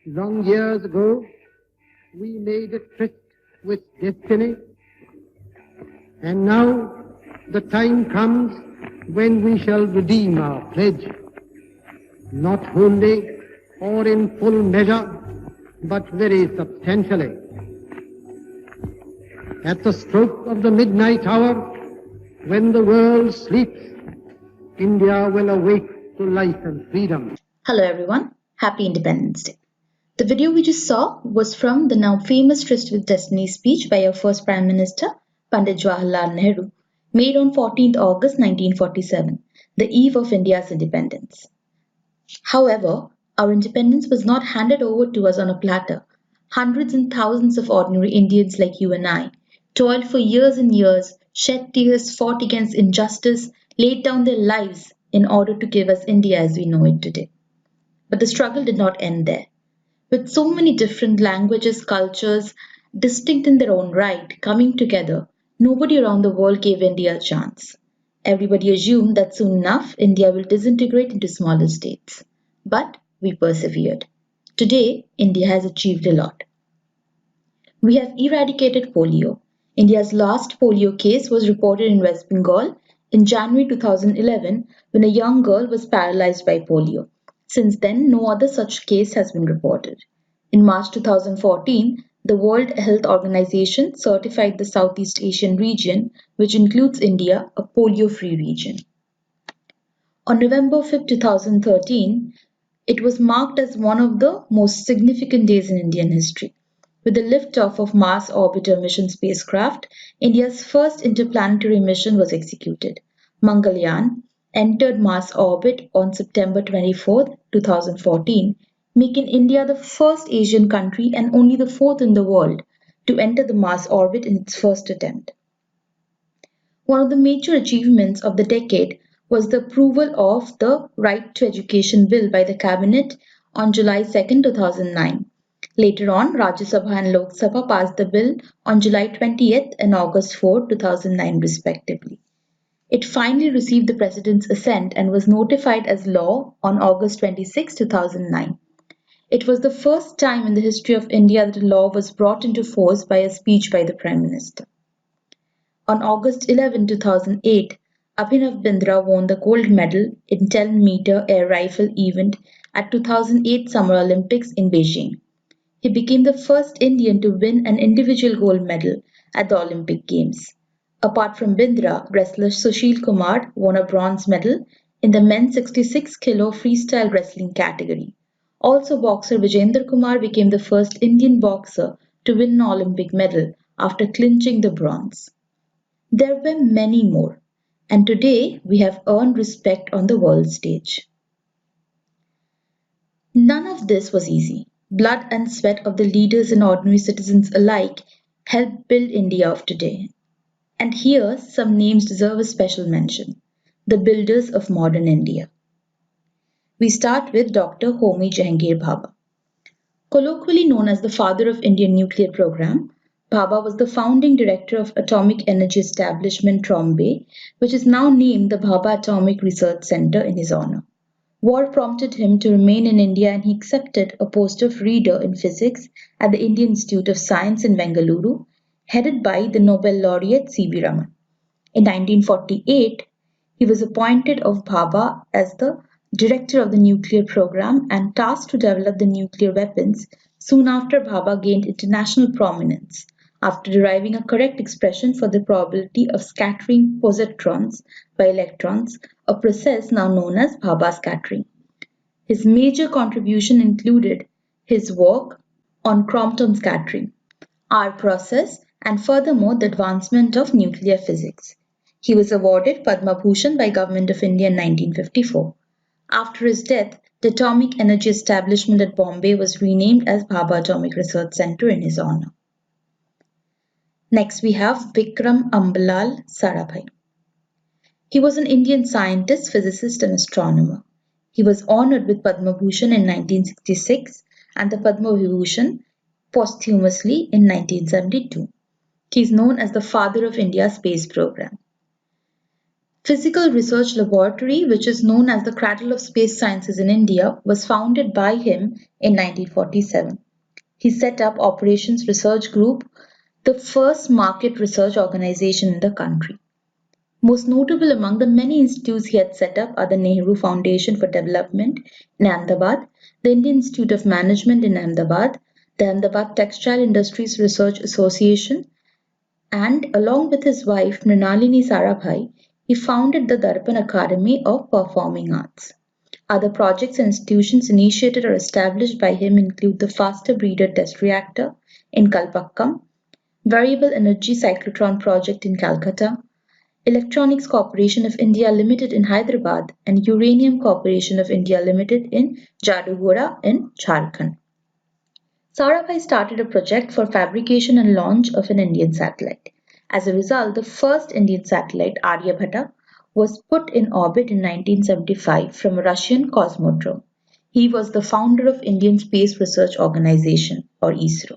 Long years ago, we made a tryst with destiny, and now the time comes when we shall redeem our pledge, not wholly or in full measure, but very substantially. At the stroke of the midnight hour, when the world sleeps, India will awake to life and freedom. Hello everyone, happy Independence Day. The video we just saw was from the now famous Tryst with Destiny speech by our first Prime Minister, Pandit Jawaharlal Nehru, made on 14th August 1947, the eve of India's independence. However, our independence was not handed over to us on a platter. Hundreds and thousands of ordinary Indians like you and I toiled for years and years, shed tears, fought against injustice, laid down their lives in order to give us India as we know it today. But the struggle did not end there. With so many different languages, cultures, distinct in their own right, coming together, nobody around the world gave India a chance. Everybody assumed that soon enough India will disintegrate into smaller states. But we persevered. Today, India has achieved a lot. We have eradicated polio. India's last polio case was reported in West Bengal in January 2011 when a young girl was paralyzed by polio. Since then, no other such case has been reported. In March 2014, the World Health Organization certified the Southeast Asian region, which includes India, a polio-free region. On November 5, 2013, it was marked as one of the most significant days in Indian history. With the liftoff of Mars Orbiter mission spacecraft, India's first interplanetary mission was executed. Mangalayan entered Mars orbit on September 24, 2014, making India the first Asian country and only the fourth in the world to enter the Mars orbit in its first attempt. One of the major achievements of the decade was the approval of the Right to Education Bill by the Cabinet on July 2, 2009. Later on, Rajya Sabha and Lok Sabha passed the bill on July 20th and August 4, 2009 respectively. It finally received the President's assent and was notified as law on August 26, 2009. It was the first time in the history of India that a law was brought into force by a speech by the Prime Minister. On August 11, 2008, Abhinav Bindra won the gold medal in 10-meter air rifle event at 2008 Summer Olympics in Beijing. He became the first Indian to win an individual gold medal at the Olympic Games. Apart from Bindra, wrestler Sushil Kumar won a bronze medal in the men's 66 kilo freestyle wrestling category. Also, boxer Vijender Kumar became the first Indian boxer to win an Olympic medal after clinching the bronze. There were many more, and today we have earned respect on the world stage. None of this was easy. Blood and sweat of the leaders and ordinary citizens alike helped build India of today. And here, some names deserve a special mention: the builders of modern India. We start with Dr. Homi Jehangir Bhabha. Colloquially known as the father of Indian nuclear program, Bhabha was the founding director of Atomic Energy Establishment Trombay, which is now named the Bhabha Atomic Research Center in his honor. War prompted him to remain in India and he accepted a post of reader in physics at the Indian Institute of Science in Bengaluru, headed by the Nobel laureate C.V. Raman. In 1948, he was appointed of Bhabha as the director of the nuclear program and tasked to develop the nuclear weapons. Soon after, Bhabha gained international prominence after deriving a correct expression for the probability of scattering positrons by electrons, a process now known as Bhabha scattering. His major contribution included his work on Crompton scattering, our process, and furthermore the advancement of nuclear physics. He was awarded Padma Bhushan by Government of India in 1954. After his death, the Atomic Energy Establishment at Bombay was renamed as Bhabha Atomic Research Center in his honor. Next we have Vikram Ambalal Sarabhai. He was an Indian scientist, physicist and astronomer. He was honored with Padma Bhushan in 1966 and the Padma Vibhushan posthumously in 1972. He is known as the father of India's space program. Physical Research Laboratory, which is known as the cradle of space sciences in India, was founded by him in 1947. He set up Operations Research Group, the first market research organization in the country. Most notable among the many institutes he had set up are the Nehru Foundation for Development in Ahmedabad, the Indian Institute of Management in Ahmedabad, the Ahmedabad Textile Industries Research Association, and along with his wife Mrinalini Sarabhai, he founded the Darpan Academy of Performing Arts. Other projects and institutions initiated or established by him include the Faster Breeder Test Reactor in Kalpakkam, Variable Energy Cyclotron Project in Calcutta, Electronics Corporation of India Limited in Hyderabad, and Uranium Corporation of India Limited in Jadugoda in Jharkhand. Sarabhai started a project for fabrication and launch of an Indian satellite. As a result, the first Indian satellite, Aryabhata, was put in orbit in 1975 from a Russian cosmodrome. He was the founder of Indian Space Research Organization, or ISRO.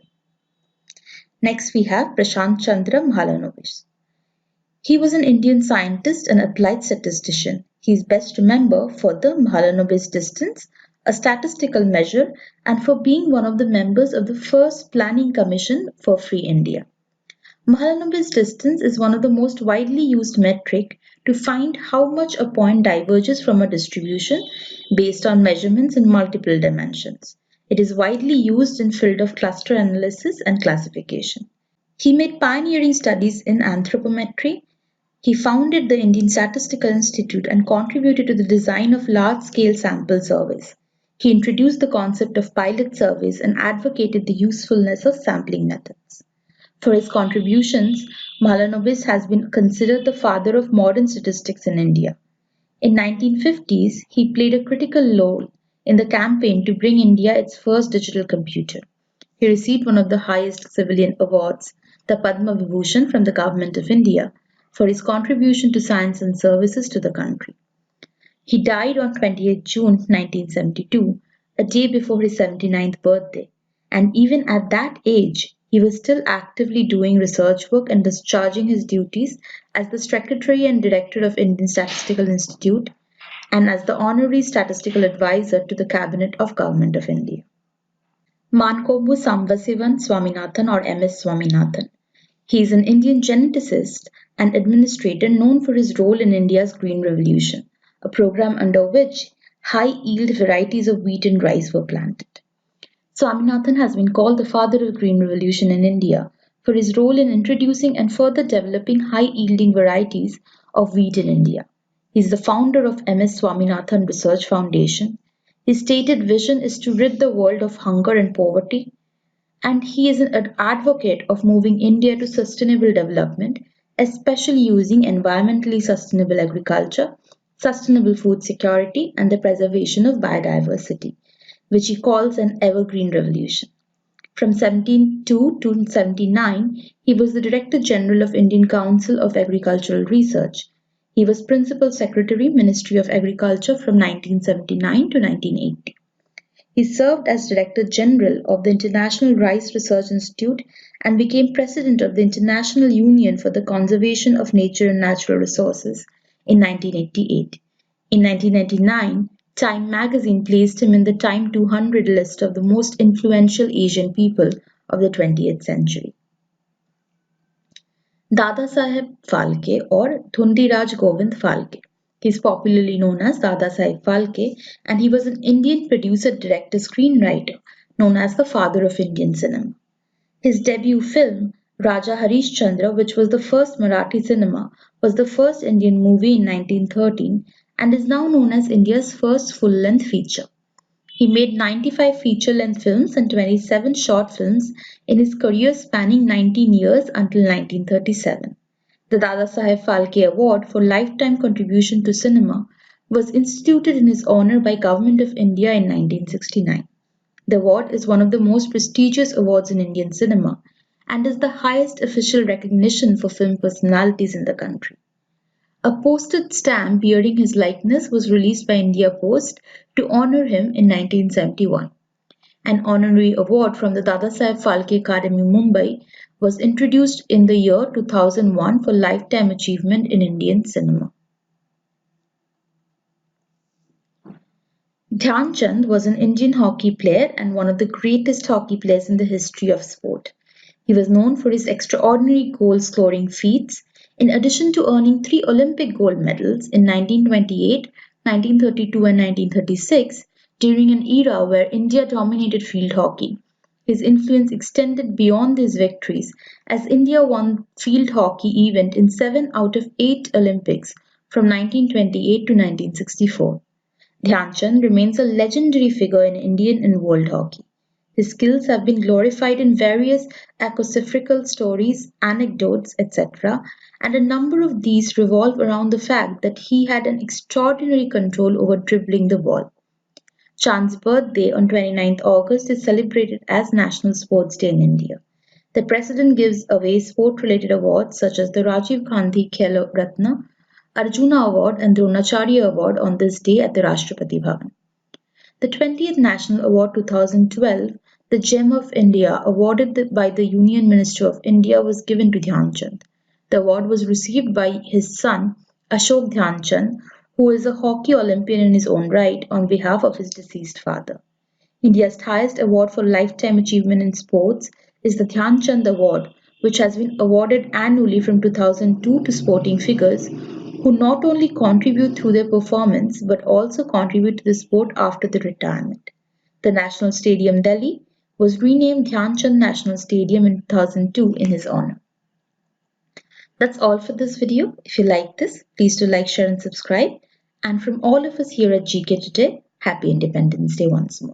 Next, we have Prashant Chandra Mahalanobis. He was an Indian scientist and applied statistician. He is best remembered for the Mahalanobis distance, a statistical measure, and for being one of the members of the first Planning Commission for Free India. Mahalanobis distance is one of the most widely used metric to find how much a point diverges from a distribution based on measurements in multiple dimensions. It is widely used in field of cluster analysis and classification. He made pioneering studies in anthropometry. He founded the Indian Statistical Institute and contributed to the design of large-scale sample surveys. He introduced the concept of pilot surveys and advocated the usefulness of sampling methods. For his contributions, Mahalanobis has been considered the father of modern statistics in India. In 1950s, he played a critical role in the campaign to bring India its first digital computer. He received one of the highest civilian awards, the Padma Vibhushan from the Government of India, for his contribution to science and services to the country. He died on 28 June 1972, a day before his 79th birthday, and even at that age, he was still actively doing research work and discharging his duties as the Secretary and Director of Indian Statistical Institute and as the Honorary Statistical Advisor to the Cabinet of Government of India. Mankombu Sambasivan Swaminathan or MS Swaminathan. He is an Indian geneticist and administrator known for his role in India's Green Revolution, a program under which high-yield varieties of wheat and rice were planted. Swaminathan has been called the father of Green Revolution in India for his role in introducing and further developing high-yielding varieties of wheat in India. He is the founder of MS Swaminathan Research Foundation. His stated vision is to rid the world of hunger and poverty, and he is an advocate of moving India to sustainable development, especially using environmentally sustainable agriculture, sustainable food security, and the preservation of biodiversity, which he calls an evergreen revolution. From 1702 to 79, he was the Director General of Indian Council of Agricultural Research. He was Principal Secretary, Ministry of Agriculture from 1979 to 1980. He served as Director General of the International Rice Research Institute and became President of the International Union for the Conservation of Nature and Natural Resources in 1988. In 1999, Time magazine placed him in the Time 200 list of the most influential Asian people of the 20th century. Dada Saheb Phalke or Dhundiraj Govind Phalke. He is popularly known as Dada Saheb Phalke, and he was an Indian producer, director, screenwriter known as the father of Indian cinema. His debut film, Raja Harishchandra, which was the first Marathi cinema, was the first Indian movie in 1913 and is now known as India's first full-length feature. He made 95 feature-length films and 27 short films in his career spanning 19 years until 1937. The Dada Saheb Phalke Award for Lifetime Contribution to Cinema was instituted in his honor by Government of India in 1969. The award is one of the most prestigious awards in Indian cinema and is the highest official recognition for film personalities in the country. A postage stamp bearing his likeness was released by India Post to honor him in 1971. An honorary award from the Dadasaheb Phalke Academy, Mumbai, was introduced in the year 2001 for lifetime achievement in Indian cinema. Dhyan Chand was an Indian hockey player and one of the greatest hockey players in the history of sport. He was known for his extraordinary goal-scoring feats, in addition to earning 3 Olympic gold medals in 1928, 1932 and 1936 during an era where India dominated field hockey. His influence extended beyond these victories as India won field hockey event in 7 out of 8 Olympics from 1928 to 1964. Dhyan Chand remains a legendary figure in Indian and world hockey. His skills have been glorified in various apocryphal stories, anecdotes, etc., and a number of these revolve around the fact that he had an extraordinary control over dribbling the ball. Chand's birthday on 29th August is celebrated as National Sports Day in India. The president gives away sport-related awards such as the Rajiv Gandhi Khel Ratna, Arjuna Award and Dronacharya Award on this day at the Rashtrapati Bhavan. The 20th National Award 2012, the Gem of India, awarded by the Union Minister of India, was given to Dhyan Chand. The award was received by his son, Ashok Dhyan Chand, who is a hockey Olympian in his own right, on behalf of his deceased father. India's highest award for lifetime achievement in sports is the Dhyan Chand Award, which has been awarded annually from 2002 to sporting figures who not only contribute through their performance but also contribute to the sport after their retirement. The National Stadium Delhi was renamed Dhyan Chand National Stadium in 2002 in his honor. That's all for this video. If you like this, please do like, share and subscribe. And from all of us here at GK Today, happy Independence Day once more.